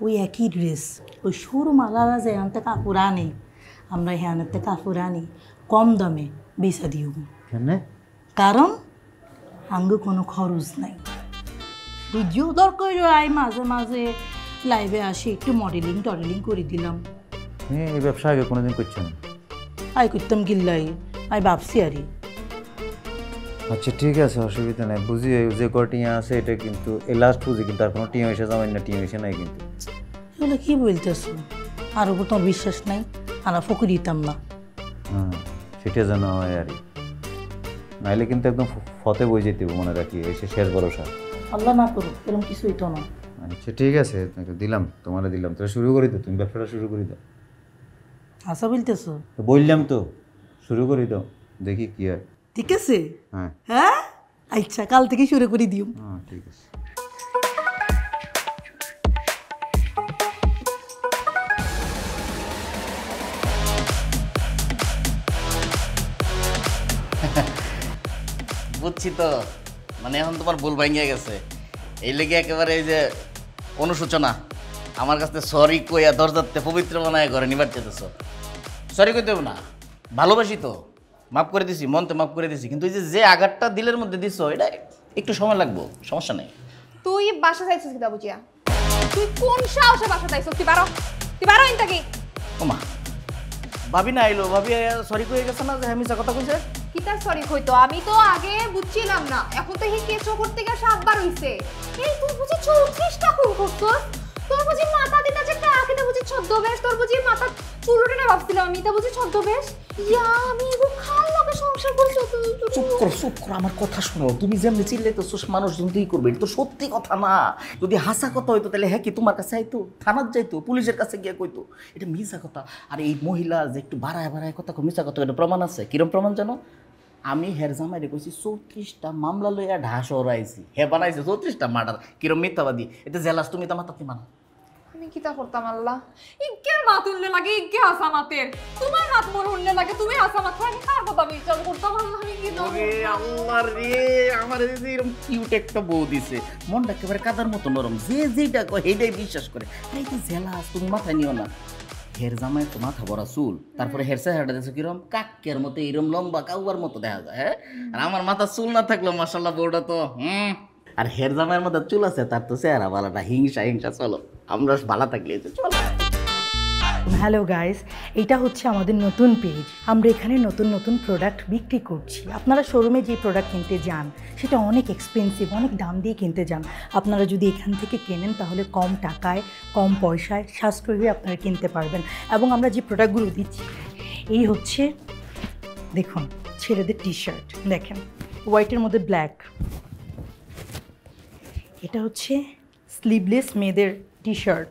ওই একই ড্রেস ওই শোরুম আলাদা যে আনতে কাপড় আনে, আমরা হ্যানতে কাপড় আনি কম দামে বেচা দিও। কেন? কারণ আঙ্গ কোনো খরচ নাই, বুঝিও দরকার আই মাঝে মাঝে লাইভে আসি, একটু টডেলিং করে দিলাম। এই ব্যবসা আগে কোনোদিন করছেন? আই করতাম গিল্লাই, আই ভাবছি আরে। আচ্ছা ঠিক আছে, অসুবিধা নাই, বুঝি যে কটা টিয়া আছে এটা কিন্তু এই লাস্ট বুঝি, কিন্তু আর কোনো টিয়া এসে যাবেন না, টিয়া এসে নাই কিন্তু। এগুলো কি বলতেছ, আর উপর তোমার বিশ্বাস নাই, আমরা ফকুর দিতাম না। সেটা যেন হয় আর নাইলে কিন্তু একদম ফতে বই যেতে মনে রাখি, এসে শেষ ভরসা। আল্লাহ না করুক এরকম কিছু হইতো না। আচ্ছা ঠিক আছে, দিলাম তোমারে দিলাম, তো শুরু করি তো, তুমি ব্যবসাটা শুরু করি দাও। আশা বলতেছ? বললাম তো শুরু করি দাও, দেখি কি হয়। ঠিক আছে, হ্যাঁ হ্যাঁ আচ্ছা কাল থেকে শুরু করে দিও। হ্যাঁ ঠিক আছে। বুঝছি তো, মানে এখন তোমার ভুল ভাঙিয়ে গেছে, এই লেগে একেবারে এই যে অনুশোচনা আমার কাছে সরি কইয়া দরজাতে পবিত্র বানায় ঘরে নিবার চেতেছ। সরি কইতে হবে না, ভালোবাসি তো, মাফ করে দিছি, মন তো মাফ করে দিছি, কিন্তু এই যে আঘাতটা দিলের মধ্যে দিছো এটা একটু সময় লাগবো, সমস্যা নেই। তুই বাসা যাইছিস কিতা বুঝিয়া? তুই কোন সাহসে বাসা যাইছিস? তুই বারো ইন থাকি। ওমা ভাবি না আইলো, ভাবি সরি কয়ে গেছে না যে আমি যা কথা কইছে। কিতা সরি কইতো? আমি তো আগে বুঝছিলাম না, এখন তো হি কেচো করতে গিয়ে 7 বার হইছে। এই তুই বুঝি 34টা খুন করছস? তোর বুঝি মাথা দিতা যে কাকিটা বুঝি ছদ্মবেশ, তোর বুঝি মাথা চুলুটে না ভাবছিলাম আমি, তা বুঝি ছদ্মবেশ। ইয়া আমি এগো খাল লগে সংসার করছি। চুপ করো, আমার কথা শোনো। তুমি যেমনি চিল্লাইতেছস মানুষজন তুই করবে, এটা তো সত্যি কথা না। যদি হাসা কথা হইতো তাহলে হ্যাঁ কি তোমার কাছে আইতো, থানার যাইতো, পুলিশের কাছে গিয়ে কইতো। এটা মিছা কথা। আর এই মহিলা যে একটু বাড়ায় কথা কই, মিছা কথা, এটা প্রমাণ আছে। কিরম প্রমাণ জানো? আমি হের জামাইরে কইছি 34টা মামলা লইয়া ঢাস ওরাইছি, হে বানাইছে 34টা মার্ডার। কিরম মিথ্যাবাদী, এতে জেলাস তুমি তো মাতাতে মানা। আমি কিতা করতাম আল্লাহ? ইজ্ঞের মাত উনলে লাগে, ইজ্ঞে হাসামাতের। তোমার হাত মোর উনলে লাগে, তুমি হাসামাত। আমি কার কথা বিচার করতাম? আমি কি দম? ওরে আল্লাহ রে, আমার এই যে এরকম কিউট একটা বউ দিছে, মনটা একেবারে কাদার মতো নরম, যে যেটা কয় হেডাই বিশ্বাস করে। এই যে জেলাস তুমি মাথায় নিও না। হের জামাই তো মাথা ভরা চুল, তারপরে হের চেহারাটা দেখছো কিরম কাকের মতো, এরম লম্বা কাউয়ার মতো দেখা যায়। হ্যাঁ, আর আমার মাথা চুল না থাকলো মাশাআল্লাহ বউটা তো আর হের জামাইয়ের মধ্যে চুল আছে, তার তো চেহারা ভালোটা, হিংসা। চলো আমরা ভালো থাকলে চলো। হ্যালো গাইস, এটা হচ্ছে আমাদের নতুন পেজ। আমরা এখানে নতুন নতুন প্রোডাক্ট বিক্রি করছি। আপনারা শোরুমে যে প্রোডাক্ট কিনতে যান সেটা অনেক এক্সপেন্সিভ, অনেক দাম দিয়ে কিনতে যান। আপনারা যদি এখান থেকে কেনেন তাহলে কম টাকায়, কম পয়সায়, সাশ্রয়ী আপনারা কিনতে পারবেন। এবং আমরা যে প্রোডাক্টগুলো দিচ্ছি, এই হচ্ছে দেখুন ছেলেদের টি শার্ট, দেখেন হোয়াইটের মধ্যে ব্ল্যাক। এটা হচ্ছে স্লিভলেস মেয়েদের টি শার্ট,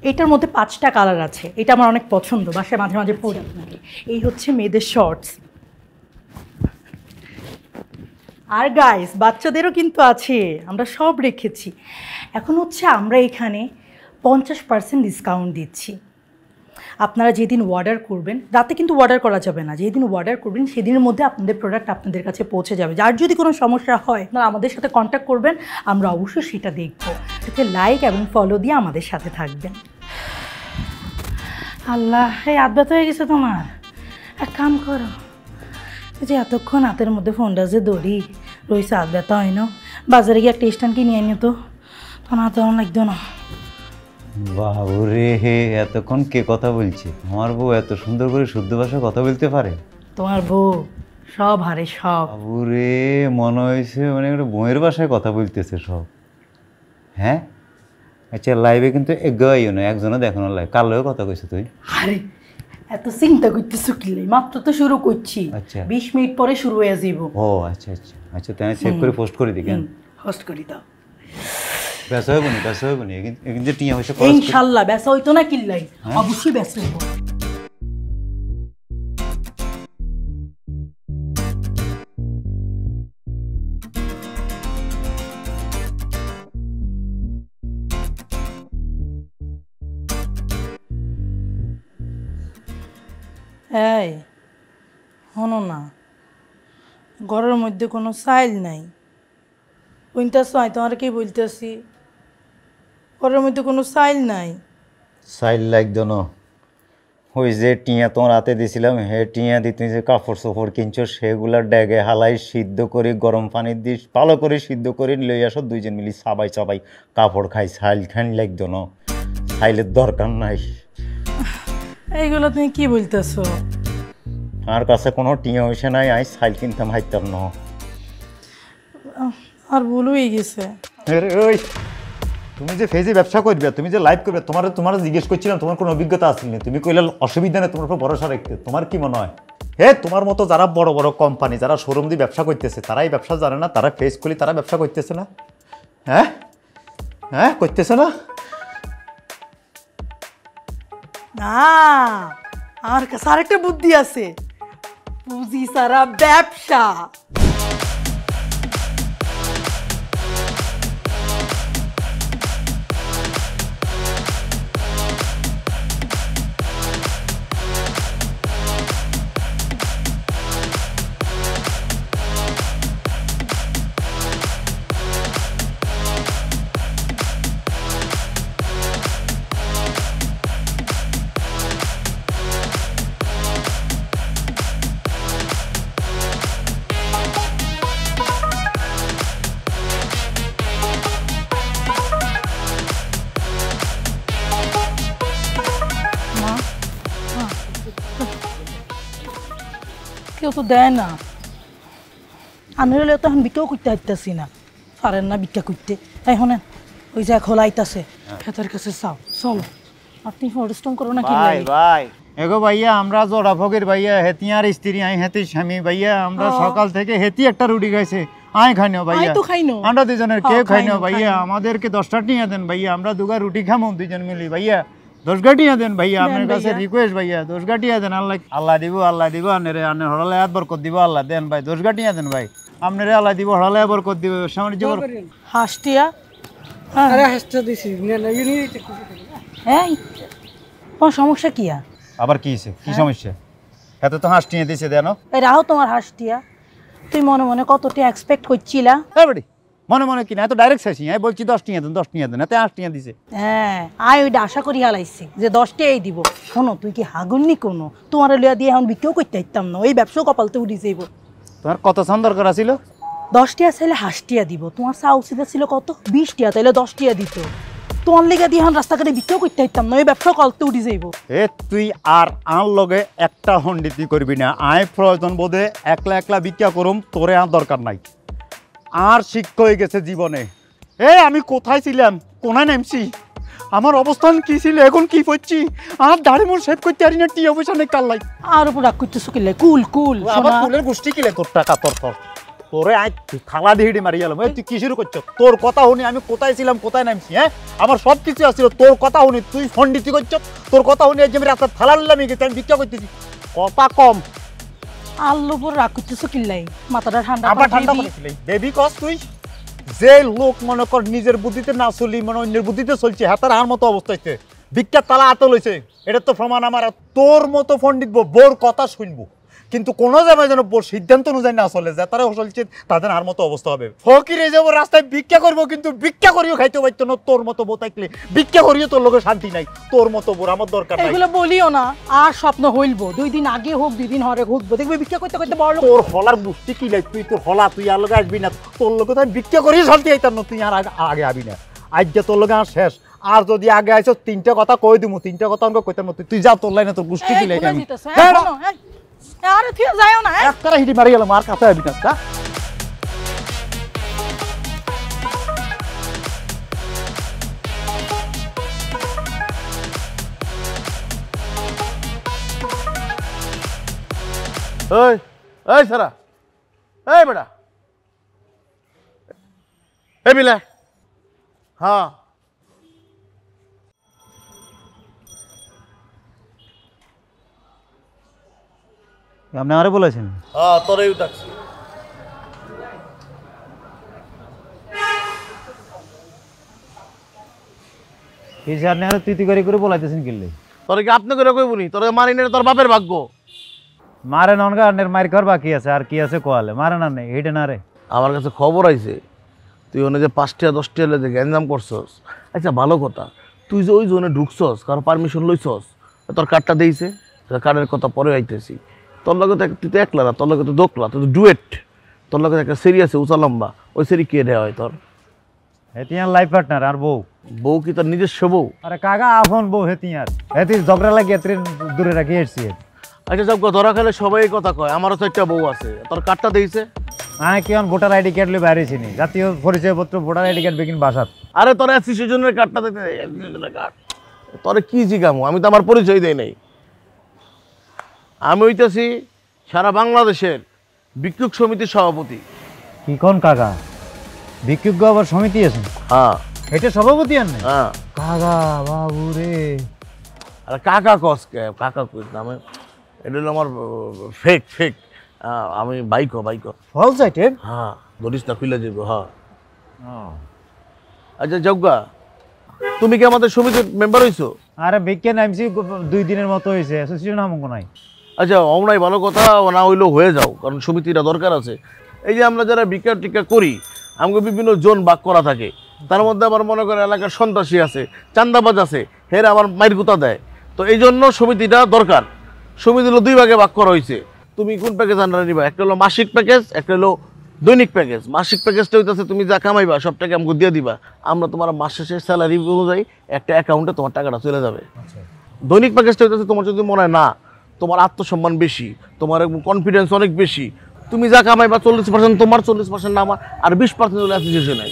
এটার মধ্যে 5টা কালার আছে। এটা আমার অনেক পছন্দ, বাসায় মাঝে মাঝে পরে আপনাকে। এই হচ্ছে মেয়েদের শর্টস। আর গাইস বাচ্চাদেরও কিন্তু আছে, আমরা সব রেখেছি। এখন হচ্ছে আমরা এখানে 50% ডিসকাউন্ট দিচ্ছি। আপনারা যেদিন অর্ডার করবেন, রাতে কিন্তু অর্ডার করা যাবে না, যেদিন অর্ডার করবেন সেদিনের মধ্যে আপনাদের প্রোডাক্ট আপনাদের কাছে পৌঁছে যাবে। যার যদি কোনো সমস্যা হয় আপনারা আমাদের সাথে কন্ট্যাক্ট করবেন, আমরা অবশ্যই সেটা দেখব। এতে লাইক এবং ফলো দিয়ে আমাদের সাথে থাকবেন। আল্লাহ, এই হাত ব্যথা হয়ে গেছে তোমার? এক কাম করো, যে এতক্ষণ হাতের মধ্যে ফোনটা যে দড়ি রয়েছে, হাত ব্যথা হয় না, বাজারে গিয়ে একটা স্ট্যান্ড কিনে আনি তো, তখন হাতে আমার লাগতো না। বাবুরে, এতক্ষণ কে কথা বলছে? আমার বউ এত সুন্দর করে শুদ্ধ ভাষায় কথা বলতে পারে? তোমার বউ সব হারে সব। বাবুরে, মনে হয়েছে মানে একটা বউয়ের ভাষায় কথা বলতেছে সব। হ্যাঁ আচ্ছা, লাইভে কিন্তু এগাইও না, একজনও দেখো না লাইভ। কালোও কথা কইছো তুই? আরে এত চিন্তা করতেছো কি? মাত্র তো শুরু করছি, আচ্ছা 20 মিনিট পরে শুরু হয়ে যাব। ও আচ্ছা আচ্ছা আচ্ছা, তাই সেভ করে পোস্ট করে দিই। কেন হোস্ট করি দাও? ব্যবসা হবে না কিন্তু টিয়া হয়েছে ইনশাআল্লাহ ব্যবসা হইতো না কিল্লাই, অবশ্যই ব্যবসা হইব। এই শোনো না, ঘরের মধ্যে কোনো সাইল নাই, কইতাছ তোমার কি বলতেছি, ঘরের মধ্যে কোনো সাইল নাই। সাইল লাগতো না, ওই যে টিয়া তোমার হাতে দিয়েছিলাম, হে টিয়া দিয়ে তুমি যে কাপড় চোপড় কিনছো সেগুলা ড্যাগে হালাই সিদ্ধ করে গরম পানি দিয়ে ভালো করে সিদ্ধ করে লই আসো, দুইজন মিলি চাবাই কাপড় খাই। সাইল খান লাগতো না, সাইলের দরকার নাই। এইগুলো তুমি কি বলতেছো? আর কাছে কোনো টিয়া হয়েছে নাই, আই সাইল কিনতাম হাইতাম না। আর ভুল হয়ে গেছে। ওই তুমি যে ফেজে ব্যবসা করবে, তুমি যে লাইভ করবে, তোমার জিজ্ঞেস করছিলাম তোমার কোনো অভিজ্ঞতা আসেনি, তুমি কইলে অসুবিধা নেই, তোমার উপর ভরসা রাখতে। তোমার কি মনে হয় তোমার মতো যারা বড় বড় কোম্পানি, যারা শোরুম দিয়ে ব্যবসা করতেছে, তারাই ব্যবসা জানে না? তারা ফেস করলে তারা ব্যবসা করতেছে না? করতেছে না? না, আমার কাছে আরেকটা বুদ্ধি আছে, পুঁজি সারা ব্যবসা। কেউ তো দেয় না। আনের হলে তো এখন বিক্রিও করতে হাইতেছি না, পারেন না বিক্রি করতে। তাই শোনেন, ওই যে খোলা আইতাছে খেতের কাছে চাও, চলো। আপনি পরিশ্রম করো না কি ভাই এগো ভাইয়া, আমরা জোড়া ফকির ভাইয়া, হেতিয়ার স্ত্রী, আই হেতির স্বামী ভাইয়া। আমরা সকাল থেকে হেতি একটা রুটি খাইছে, আই খাইনো ভাইয়া। তো খাইনো আমরা দুজনের কেউ খাইনো ভাইয়া। আমাদেরকে 10টা টিয়া দেন ভাইয়া, আমরা দুগা রুটি খামো দুজন মিলি ভাইয়া। 10 গাটিয়া দেন ভাইয়া, আপনার কাছে রিকোয়েস্ট ভাইয়া। 10 গাটিয়া দেন। আল্লাহ দিব, আল্লাহ দিব। আনেরে আনে হড়ালে হাত বরকত দিব আল্লাহ। দেন ভাই 10 গাটিয়া দেন ভাই, আপনারে আল্লাহ দিব, হড়ালে বরকত দিব। সামনে হাসটিয়া আরে হাসতে দিছি না ইউনিট হ্যাঁ, তোমার সমস্যা কি? আবার কি হয়েছে? কি সমস্যা? এত তো হাঁস টিয়া দিছে দেন। এই রাহো তোমার হাসটিয়া। তুই মনে মনে কতটা এক্সপেক্ট করছিলা? হ্যাঁ বেটি, মনে মনে কিনা এত ডাইরেক্ট চাইছি। আমি বলছি 10 টিয়া দেন, 10 টিয়া দেন, এত হাঁস টিয়া দিছে। হ্যাঁ, আয় ওইটা আশা করি হালাইছি যে 10টাই দিব। শোনো, তুই কি হাগুননি কোনো? তোমার লিয়া দিয়ে এখন বিক্রিও করতে পারতাম না, ওই ব্যবসাও কপালতে উঠে যাইব। তোমার কত সান দরকার ছিল? 10টিয়া চাইলে হাঁসটিয়া দিব। তোমার চা উচিত ছিল কত? 20টিয়া, তাইলে 10টিয়া দিত। তোমার লেগে দিয়ে এখন রাস্তাঘাটে বিক্রিও করতে পারতাম না, ওই ব্যবসাও কলতে উঠে যাইব। এ তুই আর আন লগে একটা হন্ডিতি করবি না। আয় প্রয়োজন বোধে একলা একলা ভিক্ষা করুম, তোরে আর দরকার নাই। আর শিক্ষা হয়ে গেছে জীবনে। আমি কোথায় ছিলাম, কোনায় নামছি, আমার অবস্থান কি ছিল, এখন কি করছি। আর দাড়ি মোড় সেভ করতে পারি না, টিয়া পয়সা নেই কাল্লাই। আর উপর রাগ করতেছো কিলে? কুল কুল আবার কুলের গোষ্ঠী কিলে তোর টাকা তোর তোরে আয় থালা দিয়ে মারি গেলাম। তুই কি শুরু করছো? তোর কথা শুনি আমি কোথায় ছিলাম, কোথায় নামছি। আমার সব কিছু আসছিল, তোর কথা শুনি তুই ফন্ডিতি করছ। তোর কথা শুনি আজ আমি রাস্তায় থালা নিলাম, গেছি আমি ভিক্ষা করতেছি। কথা কম। আল্লু উপর রাগ করতেছো কিল্লাই? মাথাটা ঠান্ডা আবার ঠান্ডা করেছিলি বেবি কস। তুই যে লোক মনে কর নিজের বুদ্ধিতে না চলি, মানে অন্যের বুদ্ধিতে চলছে, হাতার আর মতো অবস্থা হচ্ছে। ভিক্ষার তালা হাতে লইছে, এটা তো প্রমাণ আমার। তোর মতো পণ্ডিত বোর কথা শুনবো, কিন্তু কোন জায়গায় যেন বোর সিদ্ধান্ত অনুযায়ী না চলে যায়, তারা চলছে তাদের আর মতো অবস্থা হবে। ফকিরে যাবো রাস্তায় ভিক্ষা করবো, কিন্তু ভিক্ষা করিও খাইতে পারতো না। তোর মতো বউ থাকলে ভিক্ষা করিও তোর লোকের শান্তি নাই। তোর মতো বোর আমার দরকার নাই। এগুলো বলিও না। আর স্বপ্ন হইলবো, 2 দিন আগে হোক 2 দিন হরে হোক, দেখবি ভিক্ষা করতে করতে বড় লোক। তোর হলার বুঝতে কি লাই? তুই তোর হলা, তুই আর লোকে আসবি না। তোর লোকে তো আমি ভিক্ষা করিয়ে শান্তি আইতাম না। তুই আর আগে আবি না। আজ যে তোর লোকে আর শেষ। আর যদি আগে আইস 3টা কথা কই দিমু, 3টা কথা আমাকে কইতাম না। তুই যা, তোর লাইনে তোর গোষ্ঠী কি লাই? আমি আরে তুই যাও না, একটা হিটি মারি গেলাম, আর কাছে আবি না। এই এই সারা, এই বেটা, এই বিলে। হ্যাঁ আপনি আরে বলেছেন? হ্যাঁ তোরেই ডাকছি। এই যে আপনি আরে তুই করে বলাইতেছেন কিনলে? তোরে কি আপনি করে কইবনি? তোরে মারি নে, তোর বাপের ভাগ্য। মারে ননগা আনের মার খাওয়ার বাকি আছে, আর কি আছে কোয়ালে? মারে না নেই এইটা না রে। আমার কাছে খবর আইছে তুই ওনে যে 5টা 10টা যে গ্যাঞ্জাম করছস। আচ্ছা ভালো কথা, তুই যে ওই জোনে ঢুকছস, কারো পারমিশন লইছস? তোর কার্ডটা দিয়েছে? কার্ডের কথা পরে আইতেছি। তোর লগে তো তুই তো একলা না, তোর লগে তো দোকলা, তুই তো ডুয়েট। তোর লগে একটা সেরি আছে উঁচা লম্বা, ওই সেরি কে দেওয়া হয় তোর? হেতিয়ার লাইফ পার্টনার। আর বউ? বউ কি তোর নিজস্ব বউ? আরে কাকা আপন বউ হেতিয়ার। হেতির ঝগড়া লাগিয়ে দূরে রাখি এসছি। আচ্ছা সব ধরা খেলে সবাই কথা কয়, আমারও তো একটা বউ আছে। তোর কার্ডটা দিয়েছে? আমি কেমন ভোটার আইডি কার্ড লই বাইরে চিনি, জাতীয় পরিচয়পত্র ভোটার আইডি কার্ড বেকিন বাসাত। আরে তোর অ্যাসোসিয়েশনের কার্ডটা দিতে, কার্ড তোরে কি জিগামু? আমি তো আমার পরিচয় দেই নাই। আমি হইতেছি সারা বাংলাদেশের ভিক্ষুক সমিতির সভাপতি। কি কোন কাকা? ভিক্ষুক আবার সমিতি আছে? হ্যাঁ। এটা সভাপতি আর নাই? হ্যাঁ। কাকা বাবু রে। আরে কাকা কস কে? কাকা কই নামে? এটা হলো আমার ফেক ফেক। আমি বাইকো ফল সাইটে। হ্যাঁ, ধরিস না, খুলে যাবো। হ্যাঁ। আচ্ছা যজ্ঞা, তুমি কি আমাদের সমিতির মেম্বার হইছো? আরে ভিক্ষা নামছি 2 দিনের মতো হয়েছে, অ্যাসোসিয়েশন আমঙ্গ নাই। আচ্ছা অমনাই ভালো কথা, না হইলেও হয়ে যাও, কারণ সমিতিটা দরকার আছে। এই যে আমরা যারা ভিক্ষা টিক্ষা করি, আমাকে বিভিন্ন জোন ভাগ করা থাকে। তার মধ্যে আবার মনে করে এলাকার সন্ত্রাসী আছে, চান্দাবাজ আছে, হেরা আবার মাইর গুতা দেয়। তো এই জন্য সমিতিটা দরকার। সমিতি হলো 2 ভাগে ভাগ করা হয়েছে। তুমি কোন প্যাকেজ আন্ডারে নিবা? একটা হলো মাসিক প্যাকেজ, একটা হলো দৈনিক প্যাকেজ। মাসিক প্যাকেজটা হইতেছে তুমি যা কামাইবা সব টাকা আমাকে দিয়ে দিবা, আমরা তোমার মাস শেষের স্যালারি অনুযায়ী একটা অ্যাকাউন্টে তোমার টাকাটা চলে যাবে। দৈনিক প্যাকেজটা হইতেছে তোমার যদি মনে হয় না তোমার আত্মসম্মান বেশি, তোমার কনফিডেন্স অনেক বেশি। তুমি যা কামাইবা 40% তোমার, 40% আমার, আর 20% হলো অ্যাসোসিয়েশনে।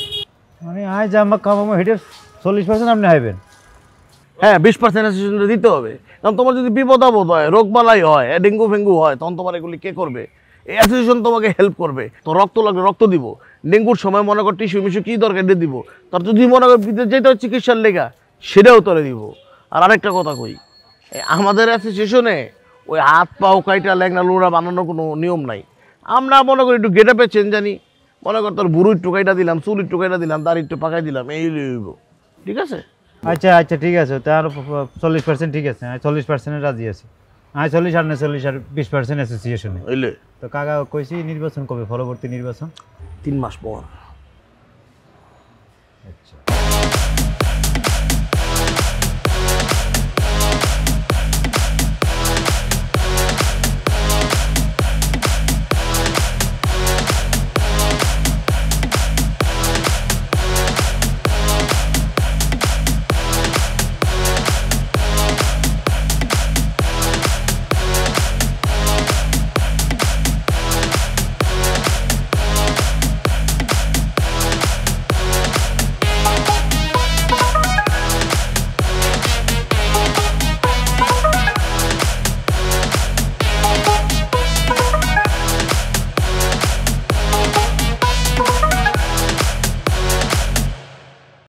মানে আয় যা আমার কামাবো হেঁটে 40% আপনি হাইবেন? হ্যাঁ, 20% অ্যাসোসিয়েশনে দিতে হবে। কারণ তোমার যদি বিপদ আপদ হয়, রোগ বালাই হয়, ডেঙ্গু ফেঙ্গু হয়, তখন তোমার এগুলি কে করবে? এই অ্যাসোসিয়েশন তোমাকে হেল্প করবে। তো রক্ত লাগলে রক্ত দিব, ডেঙ্গুর সময় মনে কর টিস্যু মিশু কী দরকার দিয়ে দিব, তার যদি মনে কর বিদেশ যেটা চিকিৎসার লেগা সেটাও তোরে দিব। আর আরেকটা কথা কই, আমাদের অ্যাসোসিয়েশনে ওই হাত পাও কাইটা ল্যাংনা লোড়া বানানোর কোনো নিয়ম নাই। আমরা মনে করি একটু গেট আপে চেঞ্জ জানি, মনে কর তোর বুড়ো একটু কাইটা দিলাম, চুল একটু কাইটা দিলাম, দাড়ি একটু পাকাই দিলাম, এই লইব। ঠিক আছে? আচ্ছা আচ্ছা ঠিক আছে, তার 40% ঠিক আছে, আমি 40% রাজি আছি। আমি 40 আর না 40 আর 20% অ্যাসোসিয়েশনে। হইলে তো কাকা কইছি নির্বাচন কবে, পরবর্তী নির্বাচন? 3 মাস পর। আচ্ছা